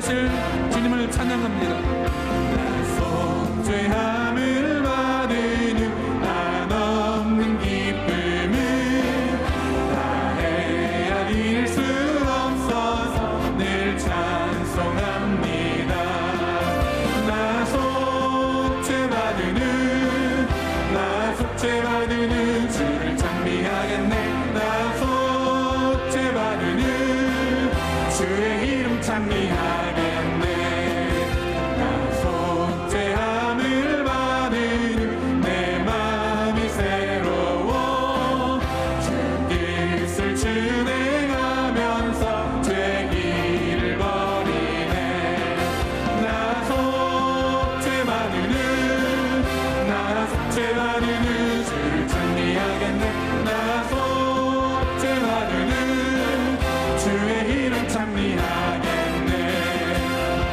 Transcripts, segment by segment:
하실 주님을 찬양합니다. 속죄함을 받으는 한없는 기쁨을 다해야 잃을 수 없어서 늘 찬송합니다. 나 속죄받으는 주를 찬미하겠네. 나 속죄받으는 주의 이름 찬미하겠네. 나 속죄함을 받으는 내 마음이 새로워 주 뜻을 준행하면서 죄 길을 버리네. 나 속죄받으는 주를 찬미하겠네. 나 속죄받으는 주의 이름 찬미하겠네.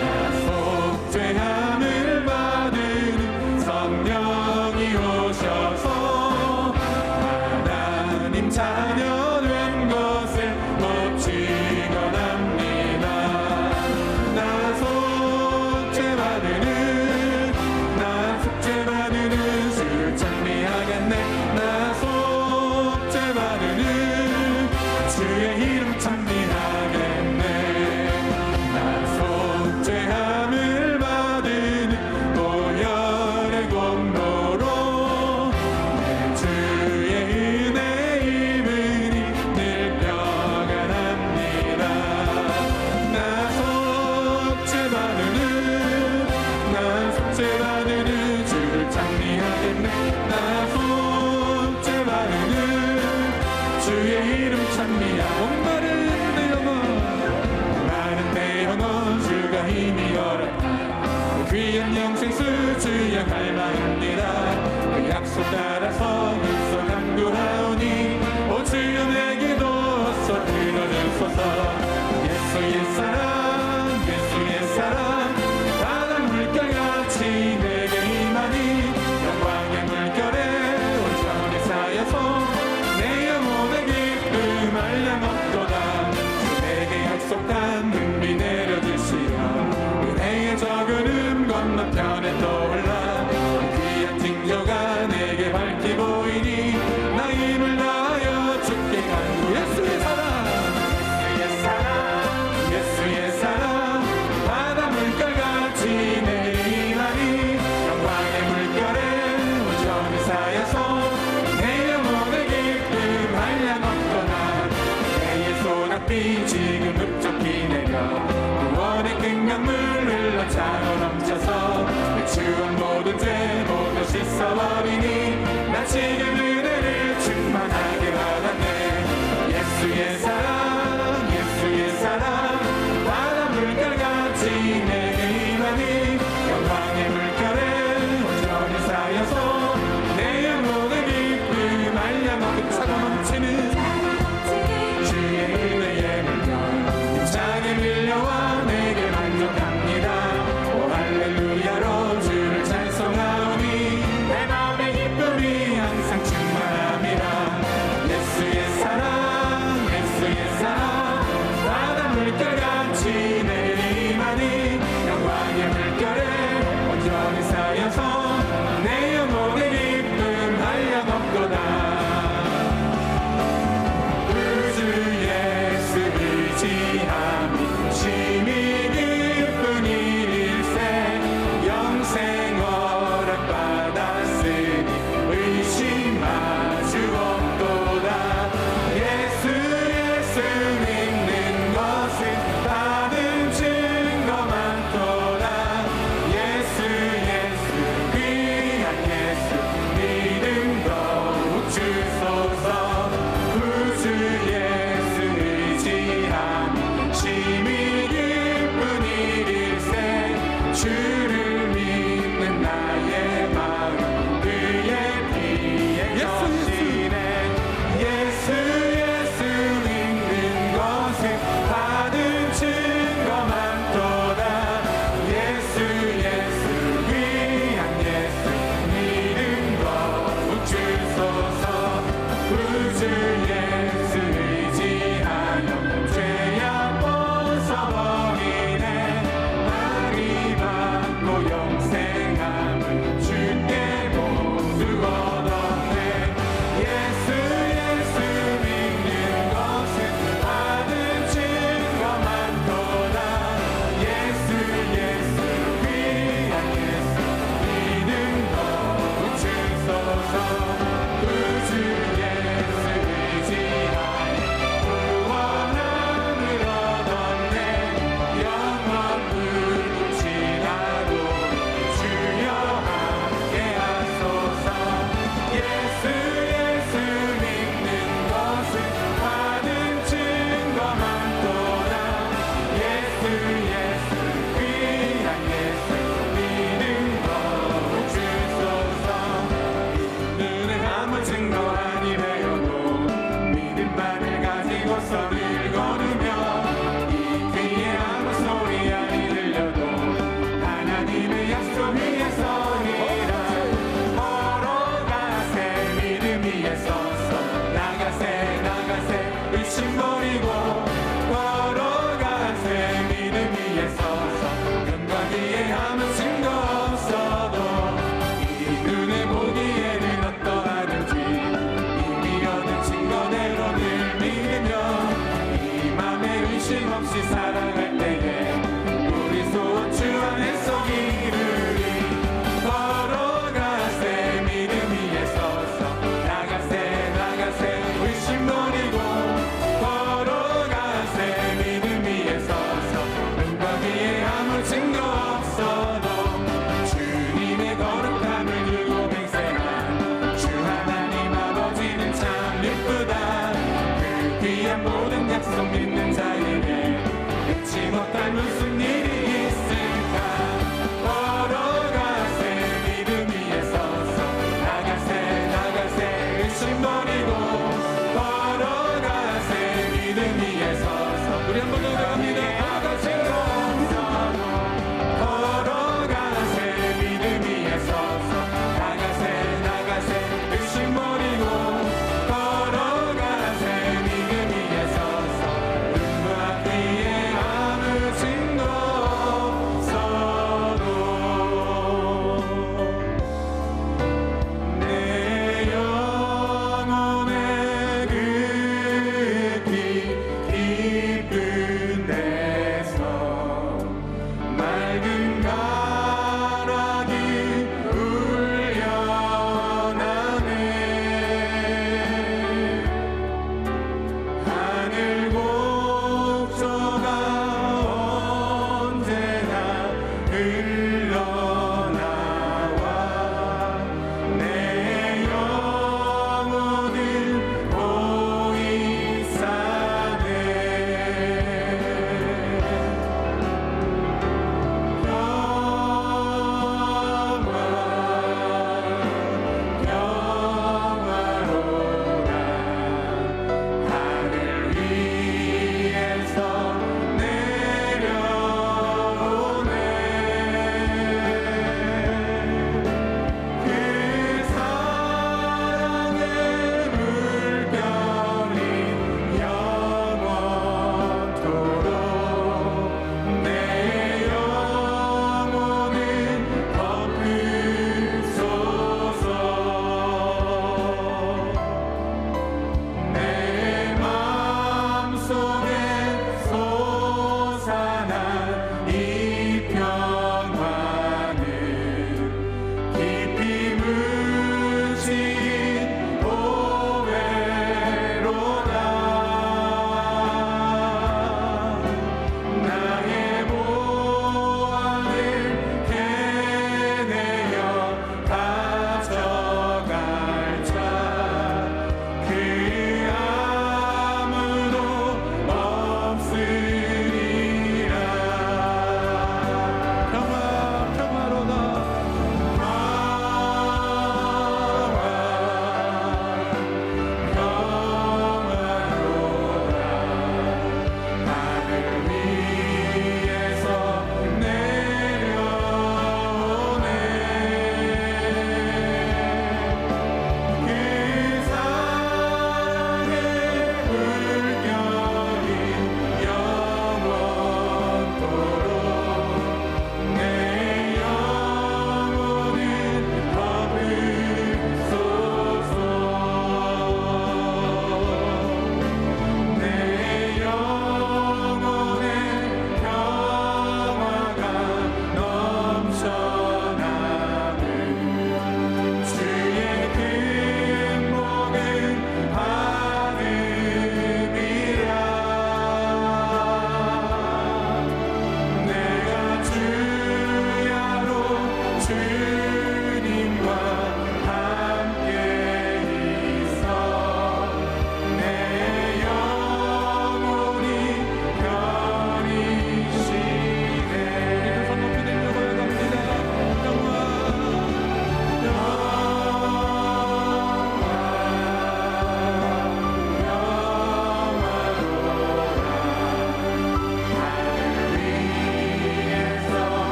나 속죄함을 받으는 성령이 오셔서 하나님 자녀 된 것을 못 증언합니다. 나 속죄받으는 주를 찬미하겠네. 나 속죄받으는 주의 이름 찬미하겠네. 나 속죄함을 받으는 보혈의 공로로 내 주의 은혜 입으니 늘 평안합니다. 나 속죄받으는 주를 찬미하겠네. 나 속죄받으는 주의 이름 찬미하. 마른 내 영혼 주가 힘이 걸었다. 귀한 영생수 주여 갈망합니다. 그 약속 따라서 눈서 간구하오니 오 주여 내게 도서 들어주소서. 예수 옛사랑 예수 옛사랑 바다 물결같이 내게 임하니 영광의 물결에 온전히 쌓여서 내 영혼의 기쁨 알량없도다. 내게 약속한 눈비 내려주시어 은혜의 적은음 건너편에 떠올라 귀한 징조가 내게 밝히 보이니 나 힘을 다하여 주께 간구. 예수의 사랑 예수의 사랑 바다 물결같이 내게 임하니 영광의 물결에 온전히 쌓여서 내 영혼의 기쁨 한량없도다. 내의 소낙비 지금 흡족히 내려 구원의 큰 강물 흘러 차고 넘쳐서 내 주원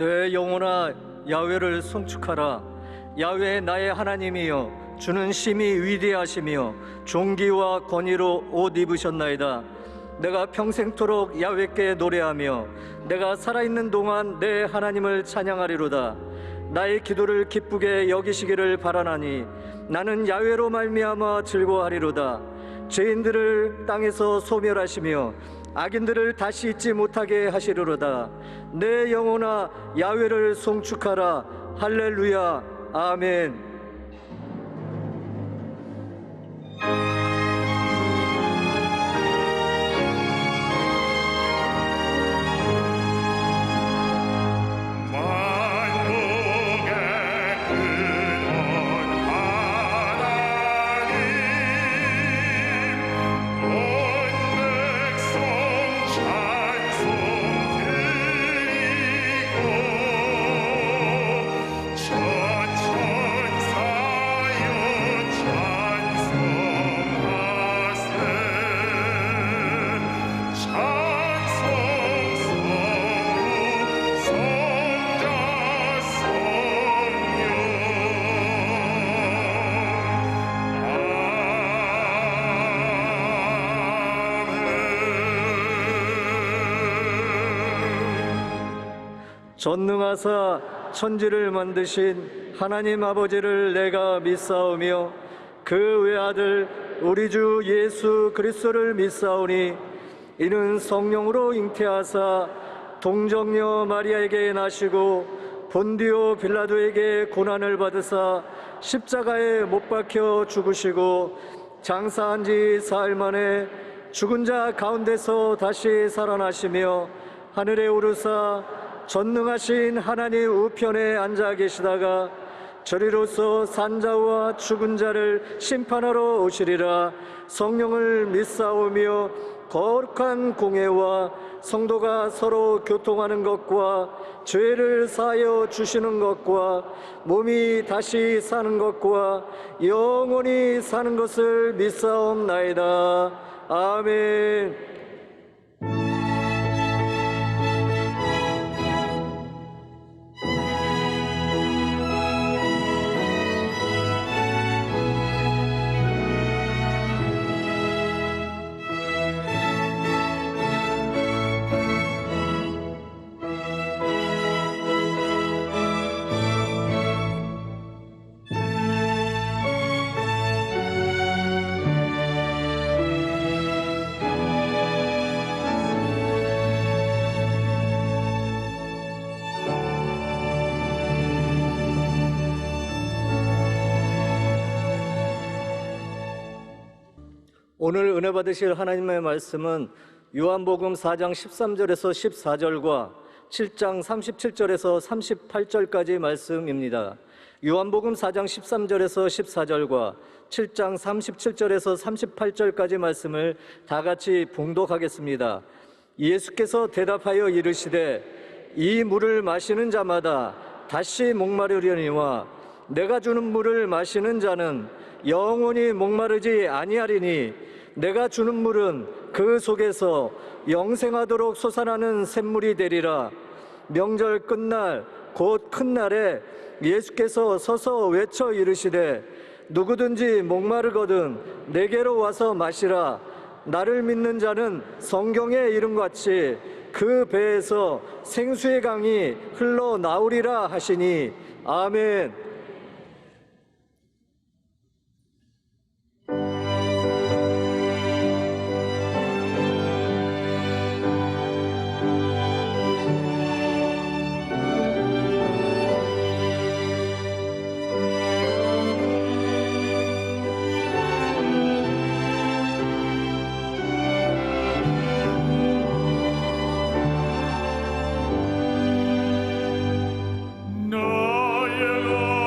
내 영혼아 야훼를 송축하라. 야훼 나의 하나님이여, 주는 심히 위대하시며 존귀와 권위로 옷 입으셨나이다. 내가 평생토록 야훼께 노래하며 내가 살아있는 동안 내 하나님을 찬양하리로다. 나의 기도를 기쁘게 여기시기를 바라나니 나는 야훼로 말미암아 즐거워하리로다. 죄인들을 땅에서 소멸하시며 악인들을 다시 잊지 못하게 하시리로다. 내 영혼아 야훼를 송축하라. 할렐루야. 아멘. 전능하사 천지를 만드신 하나님 아버지를 내가 믿사오며 그 외아들 우리 주 예수 그리스도를 믿사오니 이는 성령으로 잉태하사 동정녀 마리아에게 나시고 본디오 빌라도에게 고난을 받으사 십자가에 못 박혀 죽으시고 장사한 지 사흘 만에 죽은 자 가운데서 다시 살아나시며 하늘에 오르사 전능하신 하나님 우편에 앉아 계시다가 저리로서 산자와 죽은 자를 심판하러 오시리라. 성령을 믿사오며 거룩한 공회와 성도가 서로 교통하는 것과 죄를 사하여 주시는 것과 몸이 다시 사는 것과 영원히 사는 것을 믿사옵나이다. 아멘. 오늘 은혜 받으실 하나님의 말씀은 요한복음 4장 13절에서 14절과 7장 37절에서 38절까지 말씀입니다. 요한복음 4장 13절에서 14절과 7장 37절에서 38절까지 말씀을 다 같이 봉독하겠습니다. 예수께서 대답하여 이르시되 이 물을 마시는 자마다 다시 목마르려니와 내가 주는 물을 마시는 자는 영원히 목마르지 아니하리니 내가 주는 물은 그 속에서 영생하도록 솟아나는 샘물이 되리라. 명절 끝날 곧 큰 날에 예수께서 서서 외쳐 이르시되 누구든지 목마르거든 내게로 와서 마시라. 나를 믿는 자는 성경에 이름같이 그 배에서 생수의 강이 흘러나오리라 하시니 아멘. 나의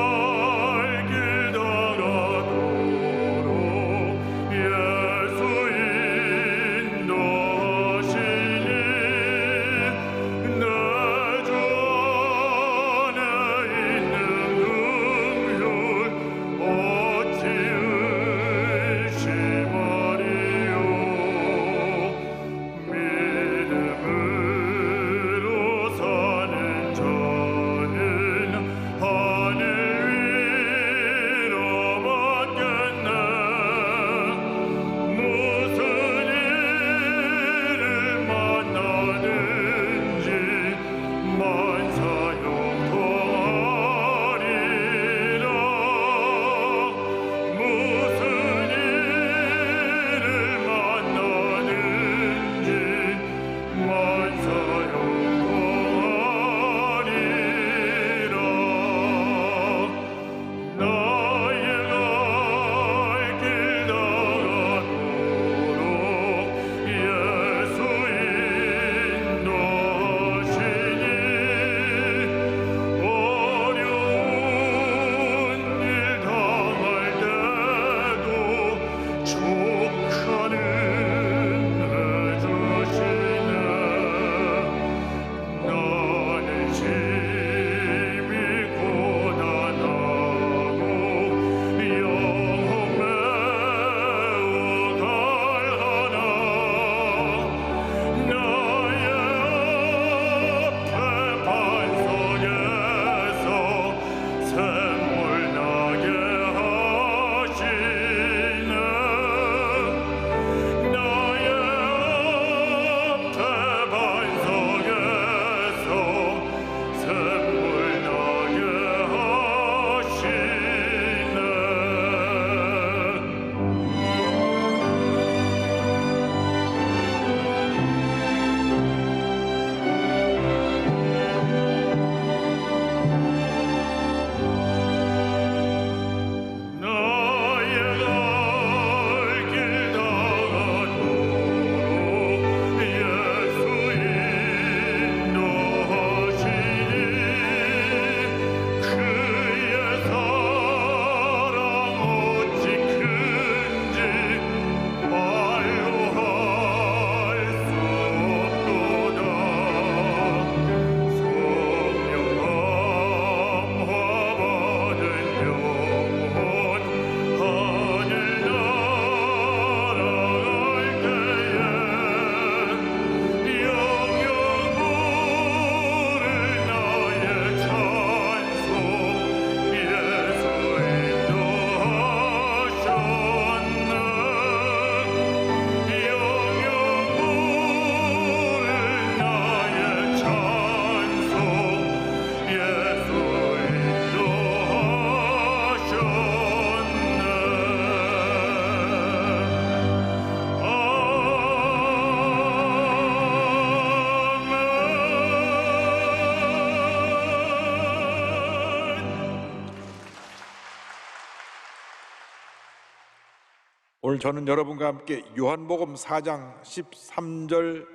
오늘 저는 여러분과 함께 요한복음 4장 13절,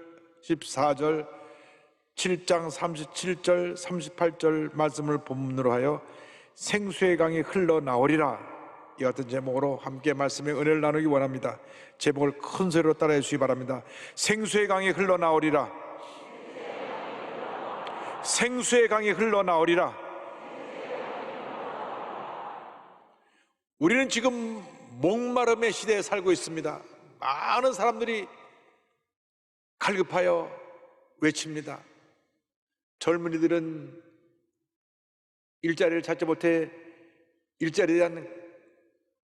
14절, 7장 37절, 38절 말씀을 본문으로 하여 생수의 강이 흘러나오리라, 이 같은 제목으로 함께 말씀의 은혜를 나누기 원합니다. 제목을 큰 소리로 따라해 주시기 바랍니다. 생수의 강이 흘러나오리라. 생수의 강이 흘러나오리라. 우리는 지금 목마름의 시대에 살고 있습니다. 많은 사람들이 갈급하여 외칩니다. 젊은이들은 일자리를 찾지 못해 일자리에 대한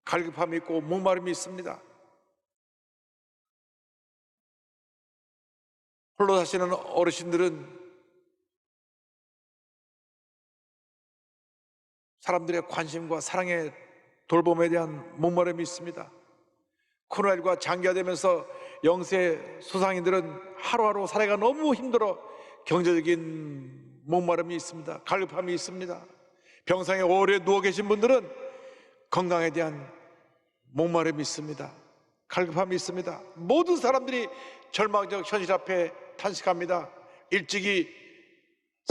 갈급함이 있고 목마름이 있습니다. 홀로 사시는 어르신들은 사람들의 관심과 사랑의 돌봄에 대한 목마름이 있습니다. 코로나19가 장기화되면서 영세 소상인들은 하루하루 살아가 너무 힘들어 경제적인 목마름이 있습니다. 갈급함이 있습니다. 병상에 오래 누워 계신 분들은 건강에 대한 목마름이 있습니다. 갈급함이 있습니다. 모든 사람들이 절망적 현실 앞에 탄식합니다. 일찍이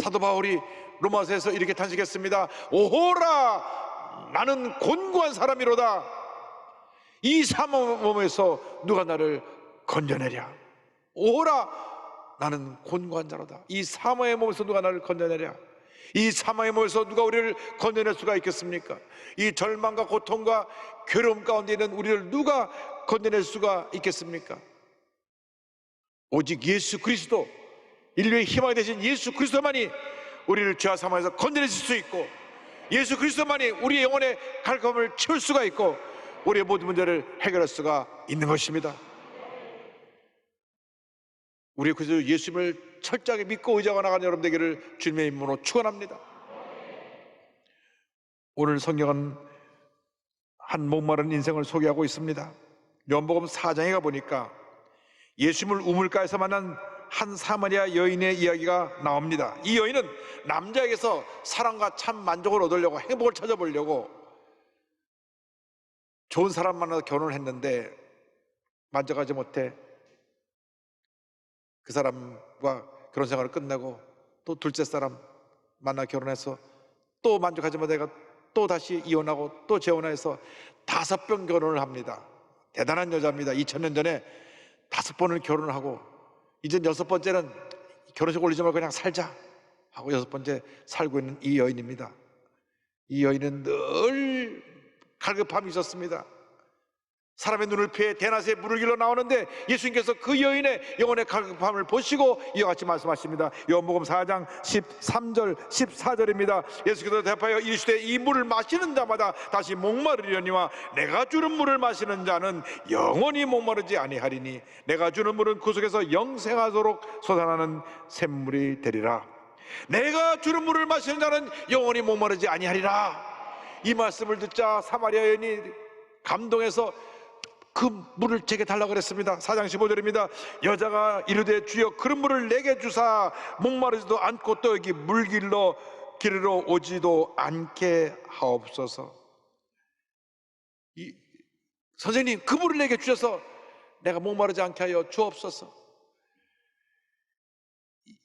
사도 바울이 로마서에서 이렇게 탄식했습니다. 오호라, 나는 곤고한 사람이로다. 이 사망의 몸에서 누가 나를 건져내랴. 오호라, 나는 곤고한 자로다. 이 사망의 몸에서 누가 나를 건져내랴. 이 사망의 몸에서 누가 우리를 건져낼 수가 있겠습니까? 이 절망과 고통과 괴로움 가운데 있는 우리를 누가 건져낼 수가 있겠습니까? 오직 예수 그리스도, 인류의 희망이 되신 예수 그리스도만이 우리를 죄와 사망에서 건져내실 수 있고, 예수 그리스도만이 우리의 영혼의 갈급함을 채울 수가 있고, 우리의 모든 문제를 해결할 수가 있는 것입니다. 우리 그래서 예수님을 철저하게 믿고 의지하고 나가는 여러분 되기를 주님의 이름으로 축원합니다. 오늘 성경은 한 목마른 인생을 소개하고 있습니다. 요한복음 4장에 가보니까 예수님을 우물가에서 만난 한 사마리아 여인의 이야기가 나옵니다. 이 여인은 남자에게서 사랑과 참 만족을 얻으려고, 행복을 찾아보려고 좋은 사람 만나서 결혼을 했는데 만족하지 못해 그 사람과 결혼 생활을 끝내고 또 둘째 사람 만나 결혼해서 또 만족하지 못해 또 다시 이혼하고 또 재혼해서 5번 결혼을 합니다. 대단한 여자입니다. 2000년 전에 5번을 결혼을 하고 이제 6번째는 결혼식 올리지 말고 그냥 살자 하고 6번째 살고 있는 이 여인입니다. 이 여인은 늘 갈급함이 있었습니다. 사람의 눈을 피해 대낮에 물을 길러 나오는데 예수님께서 그 여인의 영혼의 갈급함을 보시고 이와 같이 말씀하십니다. 요한복음 4장 13절 14절입니다. 예수께서 대답하여 이르시되 이 물을 마시는 자마다 다시 목마르려니와 내가 주는 물을 마시는 자는 영원히 목마르지 아니하리니 내가 주는 물은 그 속에서 영생하도록 솟아나는 샘물이 되리라. 내가 주는 물을 마시는 자는 영원히 목마르지 아니하리라. 이 말씀을 듣자 사마리아 여인이 감동해서 그 물을 제게 달라고 그랬습니다. 4장 15절입니다. 여자가 이르되 주여 그런 물을 내게 주사 목마르지도 않고 또 여기 물 기르러 오지도 않게 하옵소서. 선생님, 그 물을 내게 주셔서 내가 목마르지 않게 하여 주옵소서.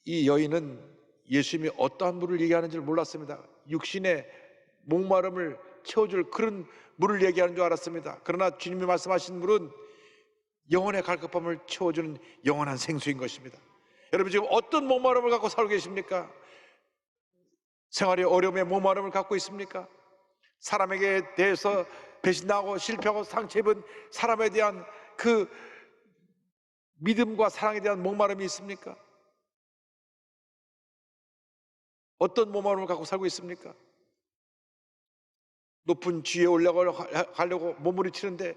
이 여인은 예수님이 어떠한 물을 얘기하는지를 몰랐습니다. 육신의 목마름을 채워줄 그런 물을 얘기하는 줄 알았습니다. 그러나 주님이 말씀하신 물은 영혼의 갈급함을 채워주는 영원한 생수인 것입니다. 여러분 지금 어떤 목마름을 갖고 살고 계십니까? 생활의 어려움에 목마름을 갖고 있습니까? 사람에게 대해서 배신당하고 실패하고 상처입은 사람에 대한 그 믿음과 사랑에 대한 목마름이 있습니까? 어떤 목마름을 갖고 살고 있습니까? 높은 지위에 올라가려고 몸부림치는데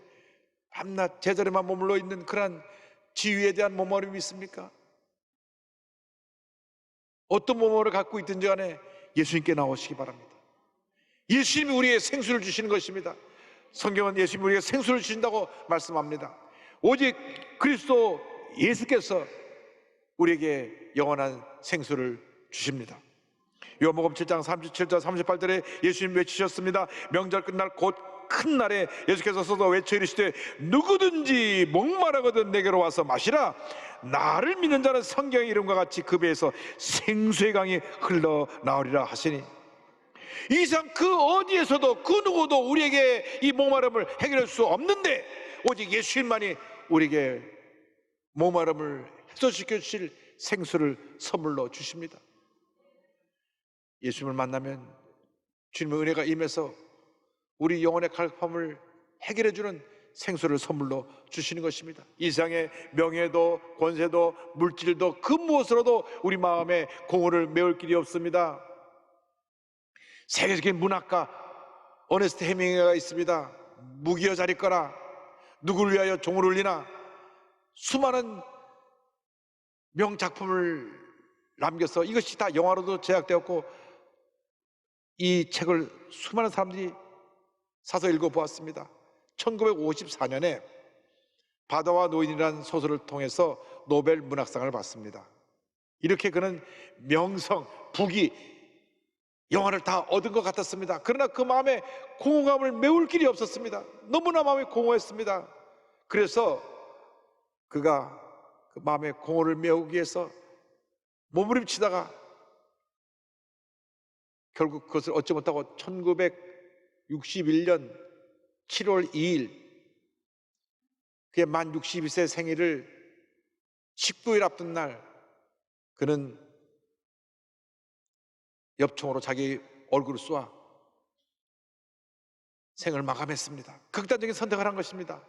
밤낮 제자리만 머물러 있는 그러한 지위에 대한 목마름이 있습니까? 어떤 목마름을 갖고 있든지 간에 예수님께 나오시기 바랍니다. 예수님이 우리의 생수를 주시는 것입니다. 성경은 예수님이 우리에게 생수를 주신다고 말씀합니다. 오직 그리스도 예수께서 우리에게 영원한 생수를 주십니다. 요한복음 7장 37절 38절에 예수님 외치셨습니다. 명절 끝날 곧 큰 날에 예수께서 서서 외쳐 이르시되 누구든지 목마르거든 내게로 와서 마시라. 나를 믿는 자는 성경의 이름과 같이 그 배에서 생수의 강이 흘러나오리라 하시니, 이상 그 어디에서도 그 누구도 우리에게 이 목마름을 해결할 수 없는데 오직 예수님만이 우리에게 목마름을 해소시켜 주실 생수를 선물로 주십니다. 예수님을 만나면 주님의 은혜가 임해서 우리 영혼의 갈급함을 해결해 주는 생수를 선물로 주시는 것입니다. 이 세상의 명예도 권세도 물질도 그 무엇으로도 우리 마음에 공허를 메울 길이 없습니다. 세계적인 문학가 어네스트 헤밍웨이가 있습니다. 무기여 자리거라, 누구를 위하여 종을 울리나, 수많은 명작품을 남겨서 이것이 다 영화로도 제작되었고 이 책을 수많은 사람들이 사서 읽어보았습니다. 1954년에 바다와 노인이라는 소설을 통해서 노벨 문학상을 받습니다. 이렇게 그는 명성, 부귀, 영화를 다 얻은 것 같았습니다. 그러나 그 마음에 공허감을 메울 길이 없었습니다. 너무나 마음이 공허했습니다. 그래서 그가 그 마음의 공허를 메우기 위해서 몸부림치다가 결국 그것을 얻지 못하고 1961년 7월 2일 그의 만 62세 생일을 19일 앞둔 날 그는 엽총으로 자기 얼굴을 쏘아 생을 마감했습니다. 극단적인 선택을 한 것입니다.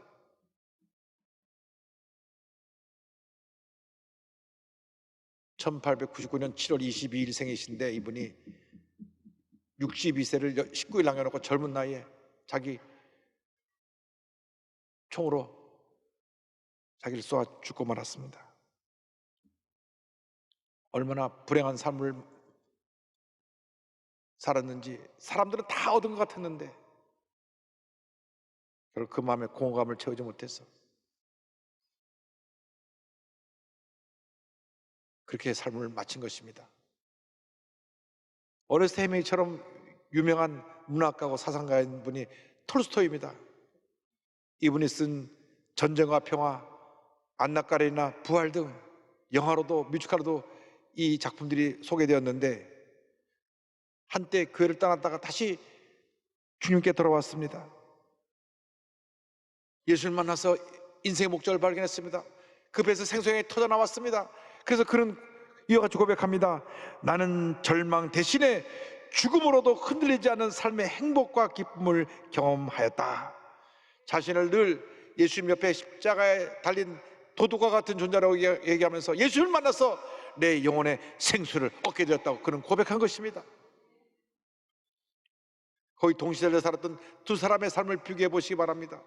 (1899년 7월 22일) 생이신데 이분이 62세를 19일 남겨놓고 젊은 나이에 자기 총으로 자기를 쏘아 죽고 말았습니다. 얼마나 불행한 삶을 살았는지 사람들은 다 얻은 것 같았는데 결국 그 마음에 공허감을 채우지 못해서 그렇게 삶을 마친 것입니다. 어네스트 헤밍웨이처럼 유명한 문학가고 사상가인 분이 톨스토이입니다. 이분이 쓴 전쟁과 평화, 안나 까레니나, 부활 등 영화로도 뮤지컬로도 이 작품들이 소개되었는데 한때 교회를 떠났다가 다시 주님께 돌아왔습니다. 예수를 만나서 인생의 목적을 발견했습니다. 그 배에서 생수강이 터져 나왔습니다. 그래서 그는 이와 같이 고백합니다. 나는 절망 대신에 죽음으로도 흔들리지 않는 삶의 행복과 기쁨을 경험하였다. 자신을 늘 예수님 옆에 십자가에 달린 도둑과 같은 존재라고 얘기하면서 예수를 만나서 내 영혼의 생수를 얻게 되었다고 그는 고백한 것입니다. 거의 동시대를 살았던 두 사람의 삶을 비교해 보시기 바랍니다.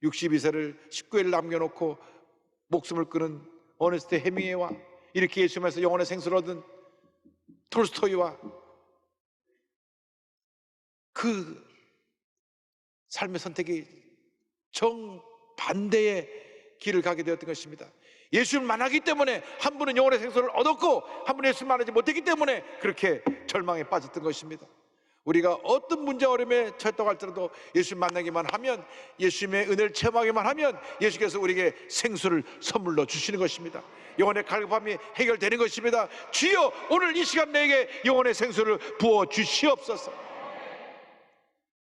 62세를 19일 남겨놓고 목숨을 끊은 어네스트 헤밍웨이와 이렇게 예수님에서 영혼의 생수를 얻은 톨스토이와 그 삶의 선택이 정반대의 길을 가게 되었던 것입니다. 예수를 만나기 때문에 한 분은 영혼의 생수를 얻었고 한 분은 예수를 만나지 못했기 때문에 그렇게 절망에 빠졌던 것입니다. 우리가 어떤 문제 어려움에 처했다고 할지라도 예수를 만나기만 하면, 예수님의 은혜를 체험하기만 하면 예수께서 우리에게 생수를 선물로 주시는 것입니다. 영혼의 갈급함이 해결되는 것입니다. 주여 오늘 이 시간 내게 영혼의 생수를 부어 주시옵소서.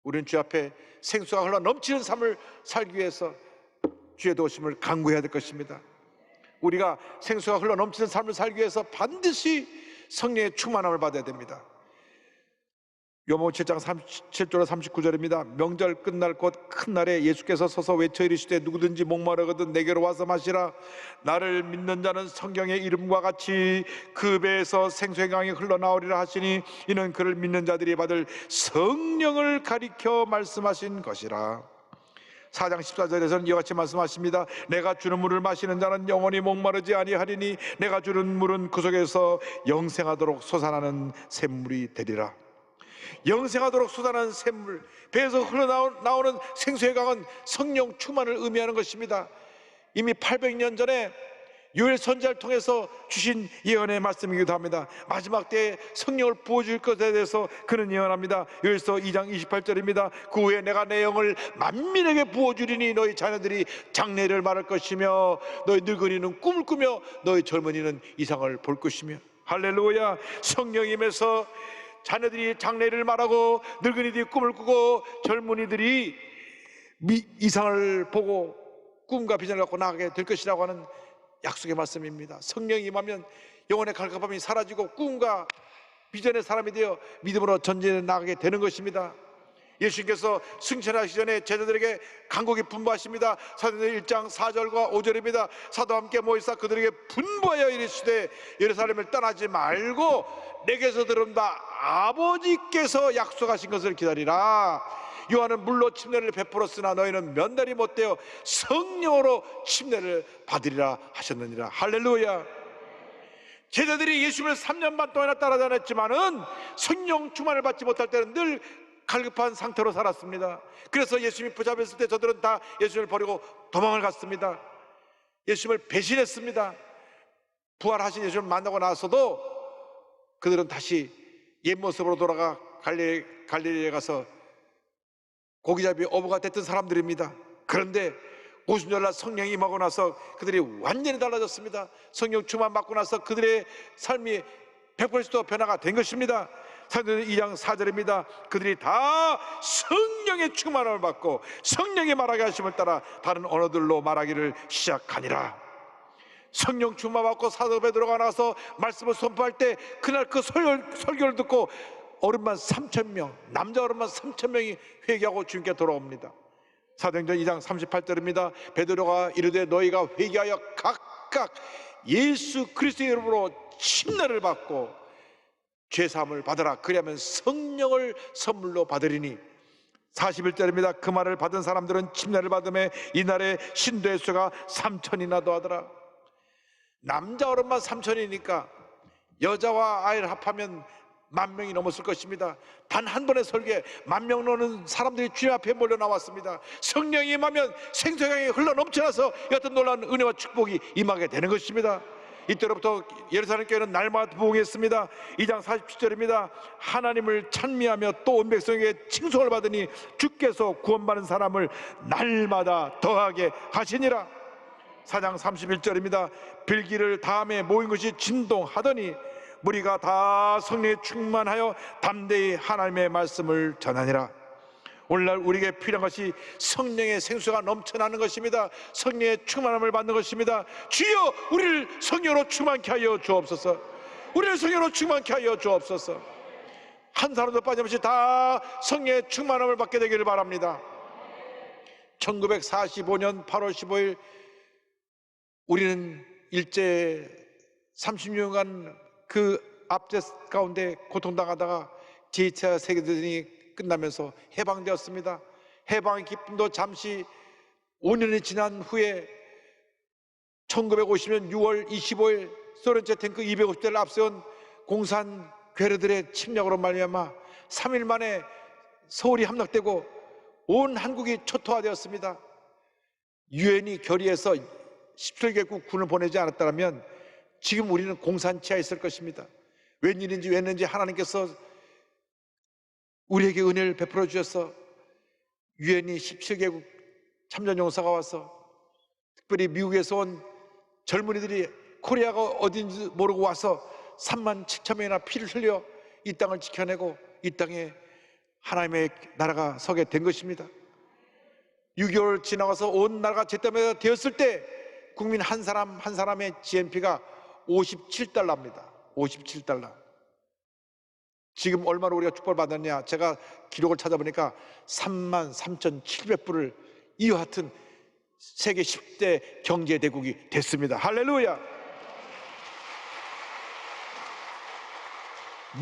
우리는 주 앞에 생수가 흘러 넘치는 삶을 살기 위해서 주의 도우심을 간구해야 될 것입니다. 우리가 생수가 흘러 넘치는 삶을 살기 위해서 반드시 성령의 충만함을 받아야 됩니다. 요한복음 7장 37절 39절입니다. 명절 끝날 곧 큰 날에 예수께서 서서 외쳐 이르시되 누구든지 목마르거든 내게로 와서 마시라. 나를 믿는 자는 성경의 이름과 같이 그 배에서 생수의 강이 흘러나오리라 하시니 이는 그를 믿는 자들이 받을 성령을 가리켜 말씀하신 것이라. 4장 14절에서는 이와 같이 말씀하십니다. 내가 주는 물을 마시는 자는 영원히 목마르지 아니하리니 내가 주는 물은 그 속에서 영생하도록 솟아나는 샘물이 되리라. 영생하도록 솟아나는 샘물, 배에서 흘러나오는 생수의 강은 성령 충만을 의미하는 것입니다. 이미 800년 전에 요엘 선지자를 통해서 주신 예언의 말씀이기도 합니다. 마지막 때에 성령을 부어줄 것에 대해서 그는 예언합니다. 요엘서 2장 28절입니다. 그 후에 내가 내 영을 만민에게 부어주리니 너희 자녀들이 장래를 말할 것이며 너희 늙은이는 꿈을 꾸며 너희 젊은이는 이상을 볼 것이며. 할렐루야. 성령이 임해서 자녀들이 장래를 말하고 늙은이들이 꿈을 꾸고 젊은이들이 이상을 보고 꿈과 비전을 갖고 나가게 될 것이라고 하는 약속의 말씀입니다. 성령이 임하면 영혼의 갈급함이 사라지고 꿈과 비전의 사람이 되어 믿음으로 전진해 나가게 되는 것입니다. 예수님께서 승천하시기 전에 제자들에게 간곡히 분부하십니다. 사도행전 1장 4절과 5절입니다. 사도와 함께 모이사 그들에게 분부하여 이르시되 예루살렘을 떠나지 말고 내게서 들은 바 아버지께서 약속하신 것을 기다리라. 요한은 물로 침례를 베풀었으나 너희는 면달이 못되어 성령으로 침례를 받으리라 하셨느니라. 할렐루야. 제자들이 예수님을 3년 반 동안이나 따라다녔지만은 성령 충만을 받지 못할 때는 늘 갈급한 상태로 살았습니다. 그래서 예수님이 붙잡혔을 때 저들은 다 예수님을 버리고 도망을 갔습니다. 예수님을 배신했습니다. 부활하신 예수님을 만나고 나서도 그들은 다시 옛 모습으로 돌아가 갈릴리에 가서 고기잡이 어부가 됐던 사람들입니다. 그런데 오순절날 성령이 임하고 나서 그들이 완전히 달라졌습니다. 성령 충만 받고 나서 그들의 삶이 100% 변화가 된 것입니다. 사도행전 2장 4절입니다. 그들이 다 성령의 충만함을 받고 성령의 말하게 하심을 따라 다른 언어들로 말하기를 시작하니라. 성령 충만 받고 사도 베드로가 나와서 말씀을 선포할 때 그날 그 설교를 듣고 어른만 3,000명, 남자 어른만 3,000명이 회개하고 주님께 돌아옵니다. 사도행전 2장 38절입니다. 베드로가 이르되 너희가 회개하여 각각 예수 그리스도의 이름으로 침례를 받고 죄사함을 받으라. 그리하면 성령을 선물로 받으리니. 41절입니다. 그 말을 받은 사람들은 침례를 받음에 이날의 신도의 수가 3,000이나 더하더라. 남자 어른만 3,000이니까 여자와 아이를 합하면 10,000명이 넘었을 것입니다. 단 한 번의 설교에 10,000명 넘는 사람들이 주님 앞에 몰려 나왔습니다. 성령이 임하면 생수강이 흘러 넘쳐나서 여튼 놀라운 은혜와 축복이 임하게 되는 것입니다. 이때로부터 예루살렘 교회는 날마다 부흥했습니다. 2장 47절입니다. 하나님을 찬미하며 또 온 백성에게 칭송을 받으니 주께서 구원받는 사람을 날마다 더하게 하시니라. 4장 31절입니다. 빌기를 다음에 모인 것이 진동하더니 무리가 다 성령에 충만하여 담대히 하나님의 말씀을 전하니라. 오늘날 우리에게 필요한 것이 성령의 생수가 넘쳐나는 것입니다. 성령의 충만함을 받는 것입니다. 주여 우리를 성령으로 충만케 하여 주옵소서. 우리를 성령으로 충만케 하여 주옵소서. 한 사람도 빠짐없이 다 성령의 충만함을 받게 되기를 바랍니다. 1945년 8월 15일 우리는 일제 36년간 그 압제 가운데 고통당하다가 제2차 세계대전이 끝나면서 해방되었습니다. 해방의 기쁨도 잠시 5년이 지난 후에 1950년 6월 25일 소련제 탱크 250대를 앞세운 공산 괴뢰들의 침략으로 말미암아 3일 만에 서울이 함락되고 온 한국이 초토화되었습니다. 유엔이 결의해서 17개국 군을 보내지 않았다면 지금 우리는 공산 치하에 있을 것입니다. 웬일인지 왜는지 하나님께서 우리에게 은혜를 베풀어 주셔서 유엔이 17개국 참전용사가 와서 특별히 미국에서 온 젊은이들이 코리아가 어딘지 모르고 와서 37,000명이나 피를 흘려 이 땅을 지켜내고 이 땅에 하나님의 나라가 서게 된 것입니다. 6개월 지나가서 온 나라가 제때가 되었을 때 국민 한 사람 한 사람의 GNP가 57달러입니다. 57달러. 지금 얼마로 우리가 축복을 받았냐? 제가 기록을 찾아보니까 33,700불을 이와 같은 세계 10대 경제대국이 됐습니다. 할렐루야.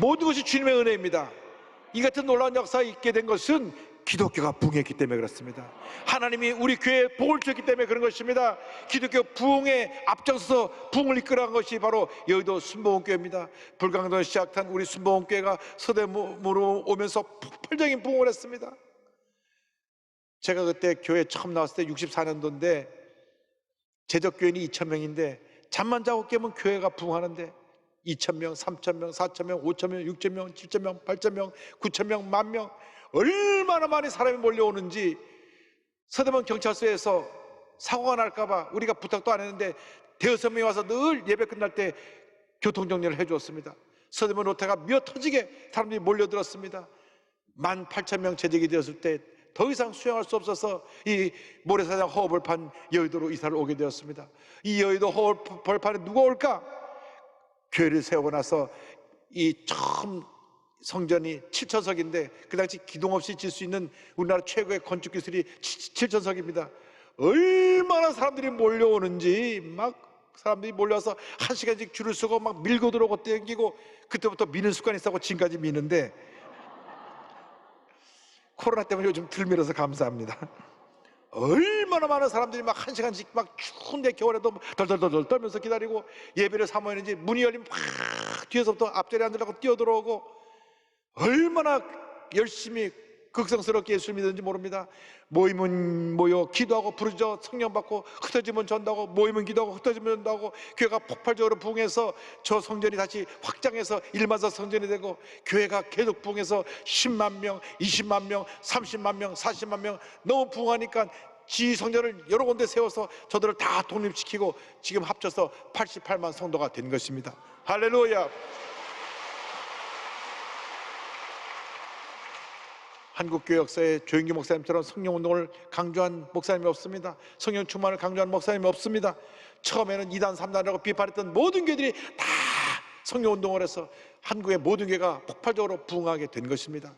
모든 것이 주님의 은혜입니다. 이 같은 놀라운 역사가 있게 된 것은 기독교가 부흥했기 때문에 그렇습니다. 하나님이 우리 교회에 복을 주셨기 때문에 그런 것입니다. 기독교 부흥에 앞장서서 부흥을 이끌어간 것이 바로 여의도 순복음교회입니다. 불광동에 시작한 우리 순복음교회가 서대문으로 오면서 폭발적인 부흥을 했습니다. 제가 그때 교회 처음 나왔을 때 64년도인데 제적교인이 2,000명인데 잠만 자고 깨면 교회가 부흥하는데 2,000명, 3,000명, 4,000명, 5,000명, 6,000명, 7,000명, 8,000명, 9,000명, 10,000명 얼마나 많이 사람이 몰려오는지. 서대문 경찰서에서 사고가 날까봐 우리가 부탁도 안 했는데 대여섯 명이 와서 늘 예배 끝날 때 교통정리를 해주었습니다. 서대문 롯데가 미어 터지게 사람들이 몰려들었습니다. 18,000명 재직이 되었을 때 더 이상 수용할 수 없어서 이 모래사장 허허벌판 여의도로 이사를 오게 되었습니다. 이 여의도 허허벌판에 누가 올까? 교회를 세우고 나서 이 처음 성전이 7천석인데 그 당시 기동 없이 질 수 있는 우리나라 최고의 건축 기술이 7천석입니다. 얼마나 사람들이 몰려오는지. 막 사람들이 몰려와서 1시간씩 줄을 서고 막 밀고 들어오고 땡기고, 그때부터 미는 습관이 있었고 지금까지 미는데 코로나 때문에 요즘 덜 밀어서 감사합니다. 얼마나 많은 사람들이 막 1시간씩 막 추운데 겨울에도 덜덜덜 떨면서 기다리고 예배를 사모했는지, 문이 열리면 막 뒤에서부터 앞자리에 앉으려고 뛰어들어오고, 얼마나 열심히 극성스럽게 예수를 믿는지 모릅니다. 모이면 모여 기도하고 부르짖어 성령 받고, 흩어지면 전도하고, 모이면 기도하고 흩어지면 전도하고, 교회가 폭발적으로 부흥해서 저 성전이 다시 확장해서 일마사 성전이 되고, 교회가 계속 부흥해서 10만 명, 20만 명, 30만 명, 40만 명 너무 부흥하니까 지 성전을 여러 군데 세워서 저들을 다 독립시키고 지금 합쳐서 88만 성도가 된 것입니다. 할렐루야. 한국교회 역사에 조영기 목사님처럼 성령운동을 강조한 목사님이 없습니다. 성령 충만을 강조한 목사님이 없습니다. 처음에는 2단 3단이라고 비판했던 모든 교회들이 다 성령운동을 해서 한국의 모든 교회가 폭발적으로 부흥하게 된 것입니다.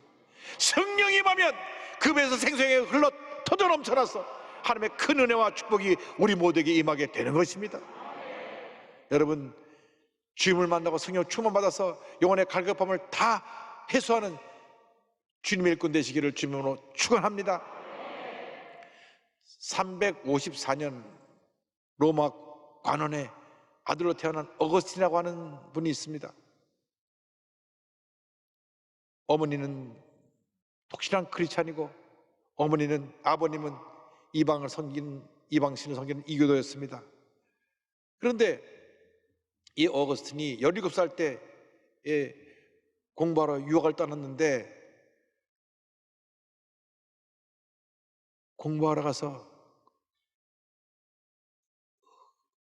성령이 임하면 그 배에서 생수가 흘러 터져 넘쳐나서 하나님의 큰 은혜와 축복이 우리 모두에게 임하게 되는 것입니다. 여러분, 주님을 만나고 성령 충만받아서 영혼의 갈급함을 다 해소하는 주님의 일꾼 되시기를 주님으로 축원합니다. 354년 로마 관원의 아들로 태어난 어거스틴이라고 하는 분이 있습니다. 어머니는 독실한 크리스찬이고 아버님은 이방신을 섬기는 이교도였습니다. 그런데 이 어거스틴이 17살 때에 공부하러 유학을 떠났는데, 공부하러 가서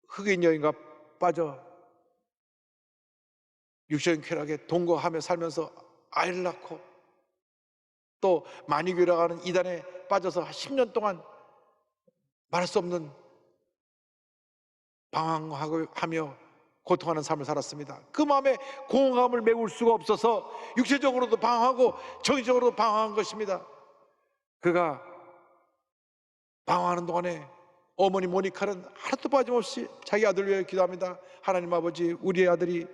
흑인 여인과 빠져 육체적인 쾌락에 동거하며 살면서 아이를 낳고, 또 마니교라고 하는 이단에 빠져서 10년 동안 말할 수 없는 방황하며 고통하는 삶을 살았습니다. 그 마음에 공허감을 메울 수가 없어서 육체적으로도 방황하고 정신적으로도 방황한 것입니다. 그가 방황하는 동안에 어머니 모니카는 하루도 빠짐없이 자기 아들을 위해 기도합니다. 하나님 아버지, 우리의 아들이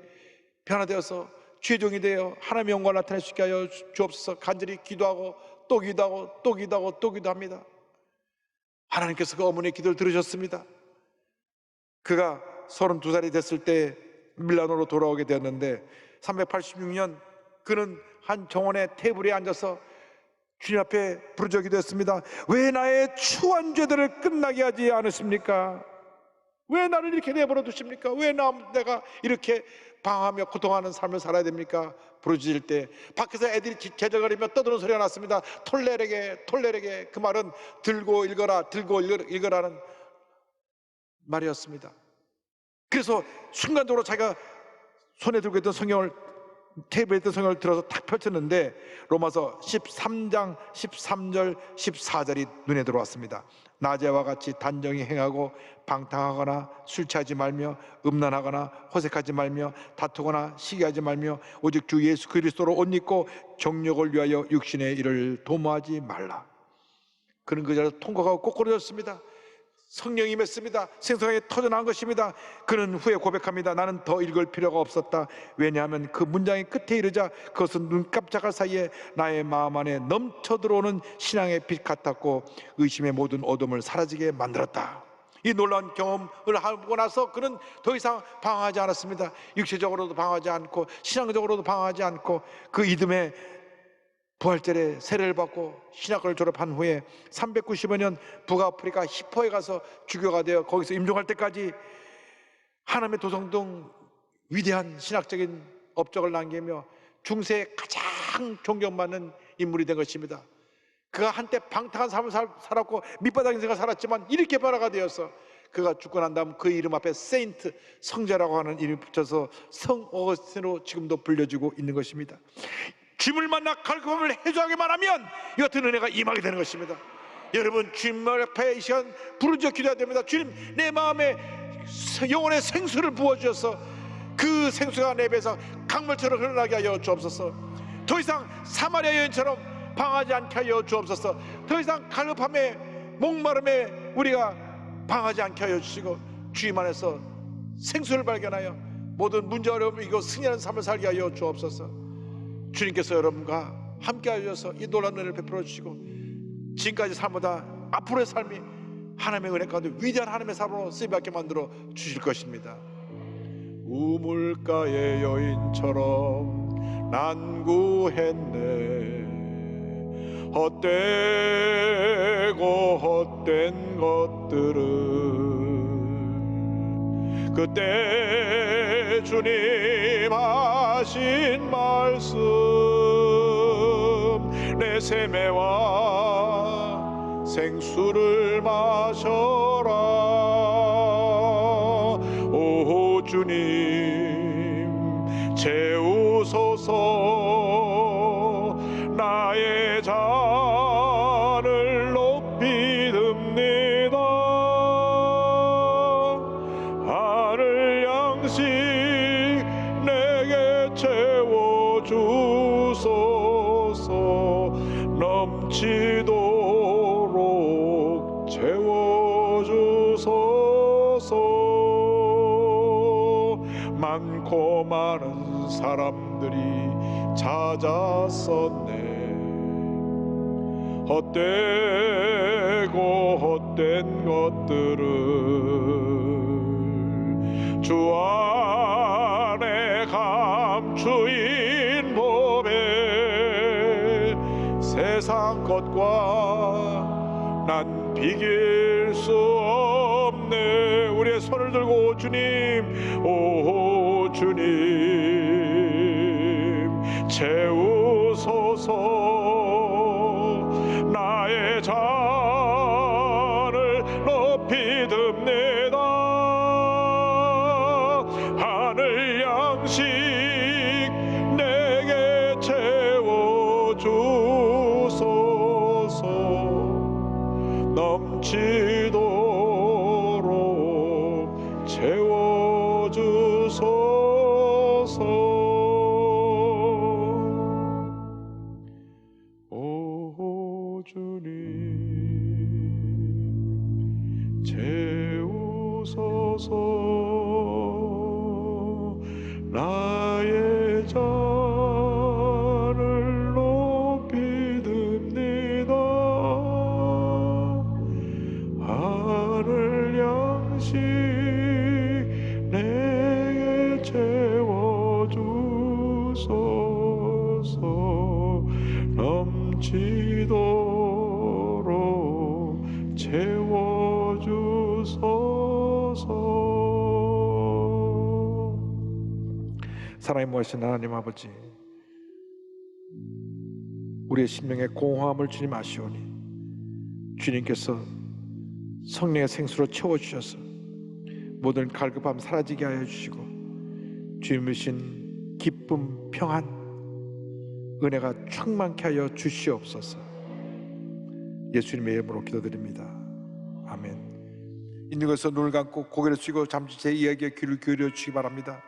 변화되어서 죄종이 되어 하나님의 영광을 나타낼 수 있게 하여 주옵소서. 간절히 기도하고 또 기도하고 또 기도하고 또 기도합니다. 하나님께서 그 어머니의 기도를 들으셨습니다. 그가 32살이 됐을 때 밀라노로 돌아오게 되었는데, 386년 그는 한 정원의 테이블에 앉아서 주님 앞에 부르짖어 기도했습니다. 왜 나의 추한 죄들을 끝나게 하지 않으십니까? 왜 나를 이렇게 내버려 두십니까? 왜 내가 이렇게 방황하며 고통하는 삶을 살아야 됩니까? 부르짖을 때 밖에서 애들이 제절거리며 떠드는 소리가 났습니다. 톨레레게. 그 말은 들고 읽어라는 말이었습니다. 그래서 순간적으로 자기가 손에 들고 있던 성경을, 테이블에 있던 성경을 들어서 탁 펼쳤는데 로마서 13장 13절 14절이 눈에 들어왔습니다. 낮에와 같이 단정히 행하고 방탕하거나 술 취하지 말며 음란하거나 호색하지 말며 다투거나 시기하지 말며 오직 주 예수 그리스도로 옷 입고 정욕을 위하여 육신의 일을 도모하지 말라. 그는 그 자리에서 통곡하고 꼬꾸라졌습니다. 성령이 임했습니다. 생성하게 터져나온 것입니다. 그는 후에 고백합니다. 나는 더 읽을 필요가 없었다. 왜냐하면 그 문장의 끝에 이르자 그것은 눈 깜짝할 사이에 나의 마음 안에 넘쳐 들어오는 신앙의 빛 같았고 의심의 모든 어둠을 사라지게 만들었다. 이 놀라운 경험을 하고 나서 그는 더 이상 방황하지 않았습니다. 육체적으로도 방황하지 않고 신앙적으로도 방황하지 않고, 그 이듬해 부활절에 세례를 받고 신학을 졸업한 후에 395년 북아프리카 히포에 가서 주교가 되어 거기서 임종할 때까지 하나님의 도성 등 위대한 신학적인 업적을 남기며 중세에 가장 존경받는 인물이 된 것입니다. 그가 한때 방탕한 삶을 살았고 밑바닥 인생을 살았지만 이렇게 변화가 되어서 그가 죽고 난 다음 그 이름 앞에 세인트, 성자라고 하는 이름이 붙여서 성 어거스틴으로 지금도 불려지고 있는 것입니다. 주님을 만나 갈급함을 해소하기만 하면 이 같은 은혜가 임하게 되는 것입니다. 여러분, 주님 앞에 이 시간 부르짖어 기도해야 됩니다. 주님, 내 마음에 영혼의 생수를 부어주셔서 그 생수가 내 배에서 강물처럼 흘러나게 하여 주옵소서. 더 이상 사마리아 여인처럼 방하지 않게 하여 주옵소서. 더 이상 갈급함에 목마름에 우리가 방하지 않게 하여 주시고 주님 안에서 생수를 발견하여 모든 문제 어려움을 이기고 승리하는 삶을 살게 하여 주옵소서. 주님께서 여러분과 함께 하셔서 이 놀라운 은혜를 베풀어 주시고 지금까지 삶보다 앞으로의 삶이 하나님의 은혜 가운데 위대한 하나님의 삶으로 쓰임받게 만들어 주실 것입니다. 우물가의 여인처럼 난구했네. 헛되고 헛된 것들은 그때 주님 하신 말씀 내 세매와 생수를 마셔라. 오 주님 채우소서. 나의 잔을 높이 듭니다. 하늘 양식 내게 채워주소서. 넘치도록 채워주소서. 많고 많은 사람들이 찾았었네. 헛되고 헛된 것들을 주 안에 감추인 법에 세상 것과 난 비길 수 없네. 우리의 손을 들고 주님, 오 주님 채우소서. 나의 잔을 높이 듭니다. 하늘 양식 내게 채워주소서. 넘치도록 채워주소서. 주님 채우소서. 나의 잔을 높이 듭니다. 하늘 양식 내게 채워주소서. 넘치도록 채워주소서. 사랑의 모신 하나님 아버지, 우리의 심령에 공허함을 주님 아시오니 주님께서 성령의 생수로 채워주셔서 모든 갈급함 사라지게 하여 주시고 주님이신 기쁨, 평안, 은혜가 충만케 하여 주시옵소서. 예수님의 이름으로 기도드립니다. 아멘. 있는 곳에서 눈을 감고 고개를 숙이고 잠시 제 이야기에 귀를 기울여 주시기 바랍니다.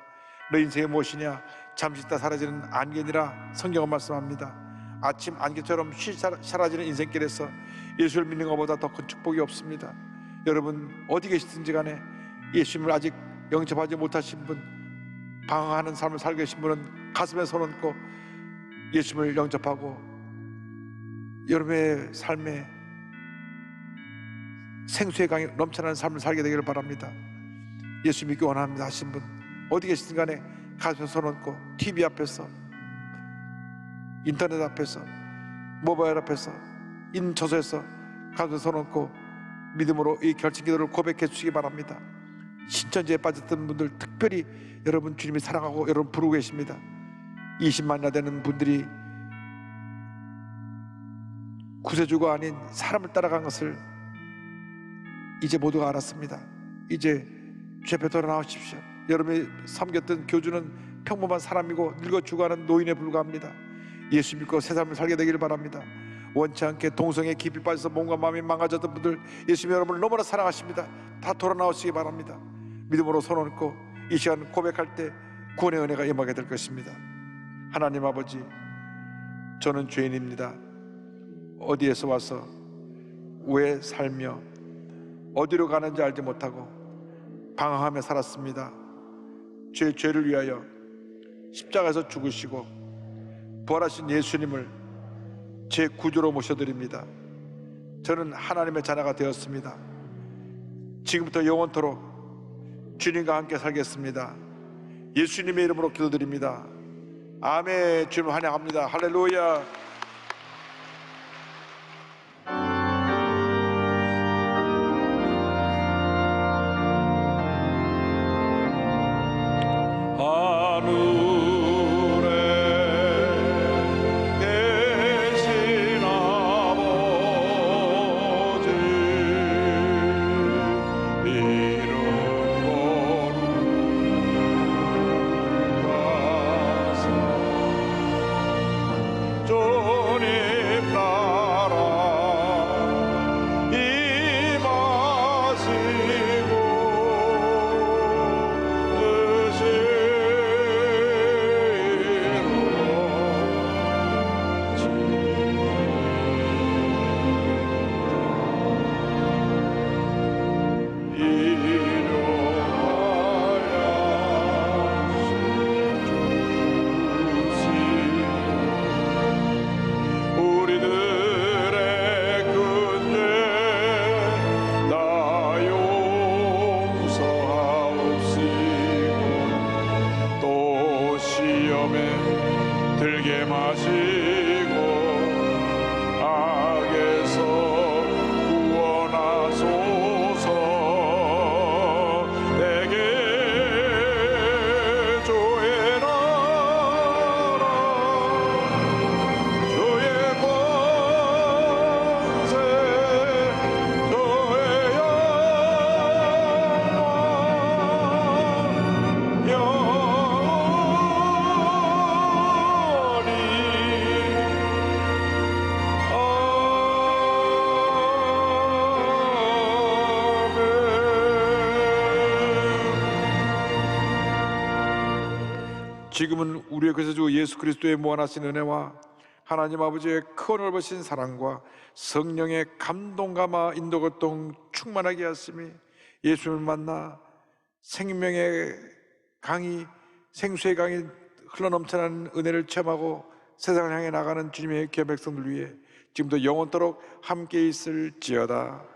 너 인생이 무엇이냐? 잠시 있다 사라지는 안개니라 성경은 말씀합니다. 아침 안개처럼 쉬 사라지는 인생길에서 예수를 믿는 것보다 더 큰 축복이 없습니다. 여러분 어디 계시든지 간에 예수님을 아직 영접하지 못하신 분, 방황하는 삶을 살고 계신 분은 가슴에 손 얹고 예수님을 영접하고 여러분의 삶에 생수의 강이 넘쳐나는 삶을 살게 되기를 바랍니다. 예수 믿기 원합니다 하신 분 어디 계시든 간에 가슴에 손 얹고 TV 앞에서, 인터넷 앞에서, 모바일 앞에서, 인처소에서 가슴에 손 얹고 믿음으로 이 결심 기도를 고백해 주시기 바랍니다. 신천지에 빠졌던 분들 특별히 여러분 주님이 사랑하고 여러분 부르고 계십니다. 20만이나 되는 분들이 구세주가 아닌 사람을 따라간 것을 이제 모두가 알았습니다. 이제 주 앞에 돌아나오십시오. 여러분이 섬겼던 교주는 평범한 사람이고 늙어 죽어가는 노인에 불과합니다. 예수 믿고 새 삶을 살게 되기를 바랍니다. 원치 않게 동성애에 깊이 빠져서 몸과 마음이 망가졌던 분들, 예수님 여러분을 너무나 사랑하십니다. 다 돌아나오시기 바랍니다. 믿음으로 손 얹고 이 시간 고백할 때 구원의 은혜가 임하게 될 것입니다. 하나님 아버지, 저는 죄인입니다. 어디에서 와서 왜 살며 어디로 가는지 알지 못하고 방황하며 살았습니다. 제 죄를 위하여 십자가에서 죽으시고 부활하신 예수님을 제 구주로 모셔드립니다. 저는 하나님의 자녀가 되었습니다. 지금부터 영원토록 주님과 함께 살겠습니다. 예수님의 이름으로 기도드립니다. 아멘. 주님 환영합니다. 할렐루야. 지금은 우리의 구세주 예수 그리스도의 무한하신 은혜와 하나님 아버지의 크고 넓으신 사랑과 성령의 감동감화 인도고통 충만하게 하심이 예수님을 만나 생명의 강이, 생수의 강이 흘러넘쳐나는 은혜를 체험하고 세상을 향해 나가는 주님의 귀한 백성들 위해 지금도 영원토록 함께 있을지어다.